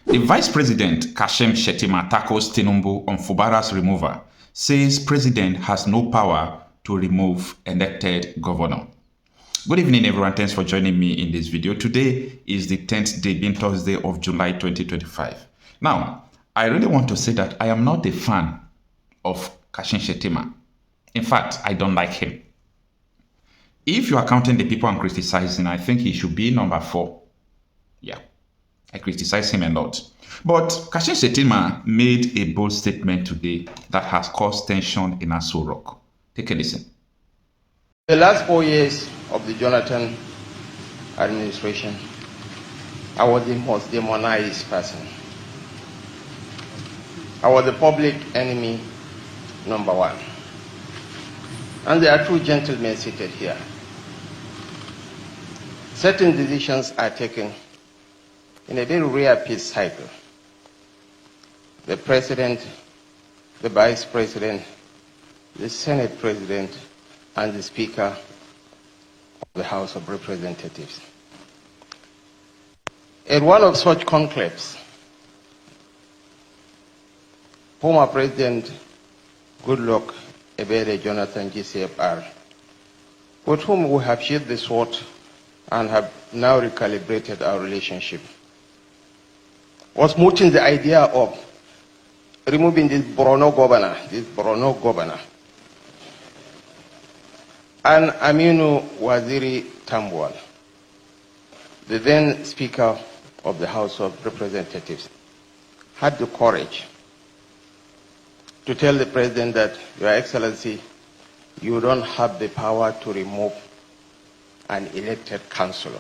The Vice President, Kashim Shettima, tackles Tinubu on Fubara's removal, says President has no power to remove elected governor. Good evening, everyone. Thanks for joining me in this video. Today is the 10th day, being Thursday of July 2025. Now, I really want to say that I am not a fan of Kashim Shettima. In fact, I don't like him. If you are counting the people I'm criticizing, I think he should be number 4. Yeah, I criticize him a lot. But Kashim Shettima made a bold statement today that has caused tension in Aso Rock. Take a listen. The last 4 years of the Jonathan administration, I was the most demonized person. I was the public enemy number 1. And there are 2 gentlemen seated here. Certain decisions are taken in a very rare peace cycle. The President, the Vice President, the Senate President, and the Speaker of the House of Representatives. At one of such conclaves, former President Goodluck Ebele Jonathan GCFR, with whom we have shared the sword and have now recalibrated our relationship, was mooting the idea of removing this Borno governor, and Aminu Waziri Tambuwal, the then Speaker of the House of Representatives, had the courage to tell the President that, Your Excellency, you don't have the power to remove an elected councillor.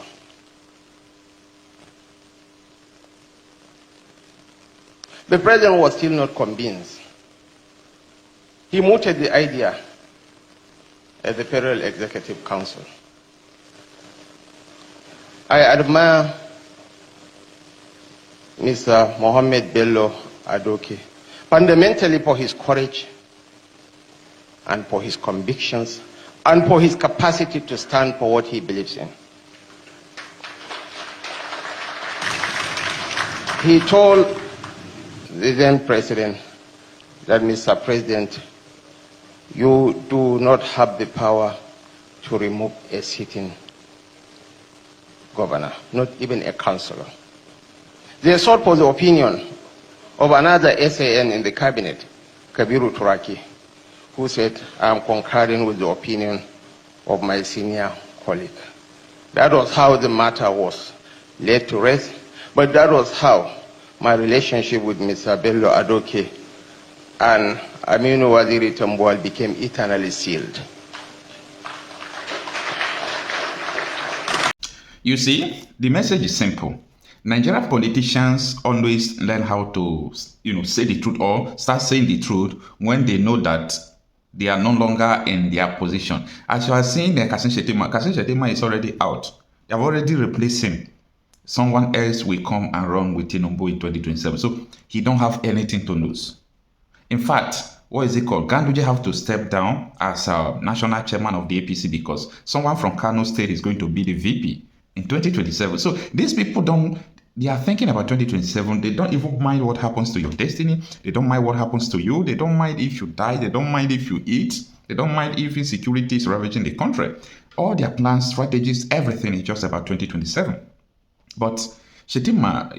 The President was still not convinced. He mooted the idea at the Federal Executive Council. I admire Mr. Mohammed Bello Adoke fundamentally for his courage and for his convictions and for his capacity to stand for what he believes in. He told the then President that, Mr. President, you do not have the power to remove a sitting governor, not even a councillor. They sought for the opinion of another SAN in the cabinet, Kabiru Turaki, who said, I am concurring with the opinion of my senior colleague. That was how the matter was laid to rest, but that was how my relationship with Mr. Bello Adoke and Aminu Waziri Tambuwal became eternally sealed. You see, the message is simple. Nigerian politicians always learn how to, say the truth or start saying the truth when they know that they are no longer in their position. As you are seeing, Kashim Shettima is already out. They have already replaced him. Someone else will come and run with Tinubu in 2027. So he don't have anything to lose. In fact, what is it called? Ganduje have to step down as national chairman of the APC because someone from Kanu state is going to be the VP in 2027. So these people they are thinking about 2027. They don't even mind what happens to your destiny. They don't mind what happens to you. They don't mind if you die. They don't mind if you eat. They don't mind if insecurity is ravaging the country. All their plans, strategies, everything is just about 2027. But Shettima,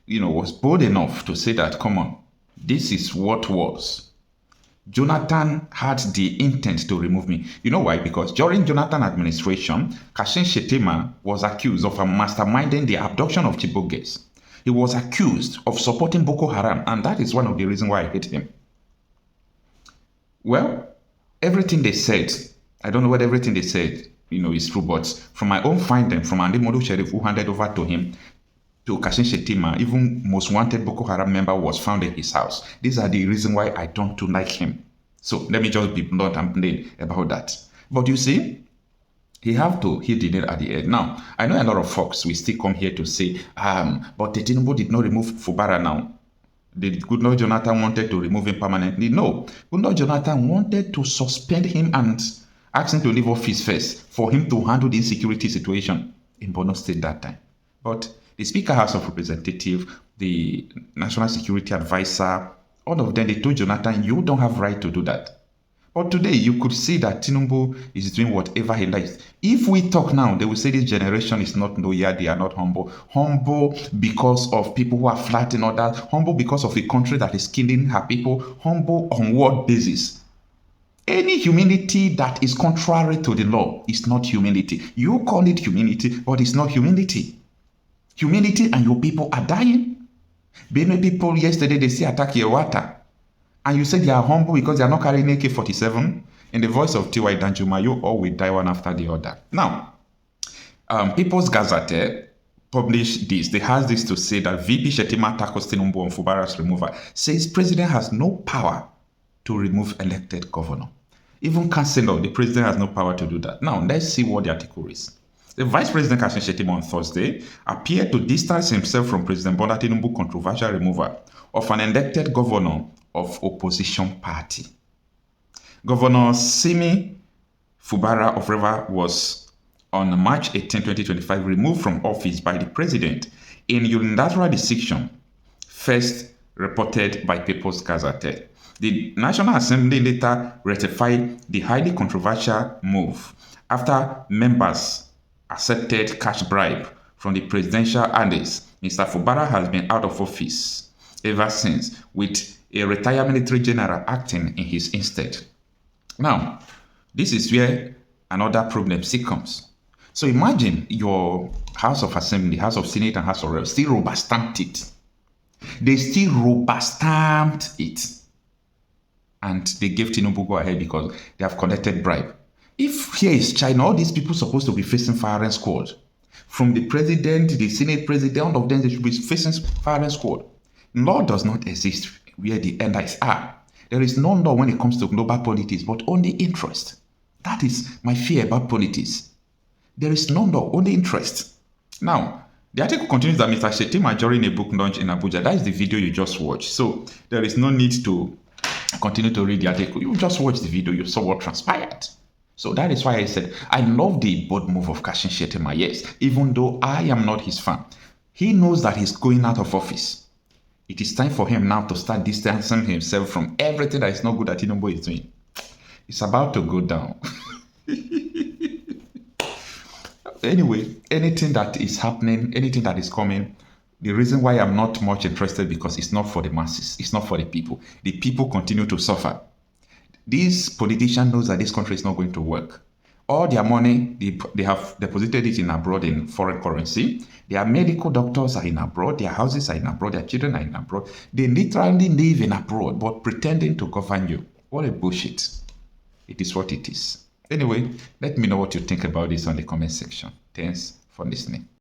was bold enough to say that, come on, this is what was. Jonathan had the intent to remove me. You know why? Because during Jonathan administration, Kashim Shettima was accused of masterminding the abduction of Chibok girls. He was accused of supporting Boko Haram, and that is one of the reasons why I hate him. Well, everything they said, I don't know whether everything they said, is true, but from my own finding, from Andy Modu Sheriff, who handed over to him, to Kashim Shettima, even most wanted Boko Haram member was found in his house. These are the reasons why I don't like him. So let me just be blunt and plain about that. But you see, he have to hit the nail at the head. Now, I know a lot of folks will still come here to say, but the Tinubu did not remove Fubara now. Did Goodluck Jonathan wanted to remove him permanently? No. Goodluck Jonathan wanted to suspend him and ask him to leave office first for him to handle the insecurity situation in Borno State that time. But The Speaker House of Representatives, the National Security Advisor, all of them, they told Jonathan, you don't have right to do that. But today, you could see that Tinubu is doing whatever he likes. If we talk now, they will say this generation is not loyal, they are not humble. Humble because of people who are flattening others. Humble because of a country that is killing her people. Humble on what basis? Any humility that is contrary to the law is not humility. You call it humility, but it's not humility. Humility and your people are dying. Benue people yesterday, they say attack Yewata. And you say they are humble because they are not carrying AK-47. In the voice of T.Y. Danjuma, you all will die one after the other. Now, People's Gazette published this. They has this to say that VP Shettima tackles Tinubu on Fubara's removal. Says president has no power to remove elected governor. Even Councilor, the president has no power to do that. Now, let's see what the article is. The Vice President Kashim Shettima on Thursday appeared to distance himself from President Bola Tinubu's controversial removal of an elected governor of opposition party. Governor Simi Fubara of River was on March 18, 2025 removed from office by the president in unilateral decision, first reported by People's Gazette. The National Assembly later ratified the highly controversial move after members accepted cash bribe from the presidential address. Mr. Fubara has been out of office ever since, with a retired military general acting in his instead. Now, this is where another problem still comes. So imagine your House of Assembly, House of Senate, and House of Reps still rubber stamped it. They still rubber stamped it. And they gave Tinubu go ahead because they have collected bribe. If here is China, all these people supposed to be facing firing squad. From the president, the Senate president, all of them, they should be facing firing squad. Law does not exist where the ends are. There is no law when it comes to global politics, but only interest. That is my fear about politics. There is no law, only interest. Now, the article continues that Mr. Shettima during a book launch in Abuja. That is the video you just watched. So there is no need to continue to read the article. You just watched the video, you saw what transpired. So that is why I said, I love the bold move of Kashim Shettima, yes, even though I am not his fan. He knows that he's going out of office. It is time for him now to start distancing himself from everything that is not good that Tinubu is doing. It's about to go down. Anyway, anything that is happening, anything that is coming, the reason why I'm not much interested because it's not for the masses. It's not for the people. The people continue to suffer. These politicians knows that this country is not going to work. All their money, they have deposited it in abroad in foreign currency. Their medical doctors are in abroad. Their houses are in abroad. Their children are in abroad. They literally live in abroad, but pretending to govern you. What a bullshit. It is what it is. Anyway, let me know what you think about this on the comment section. Thanks for listening.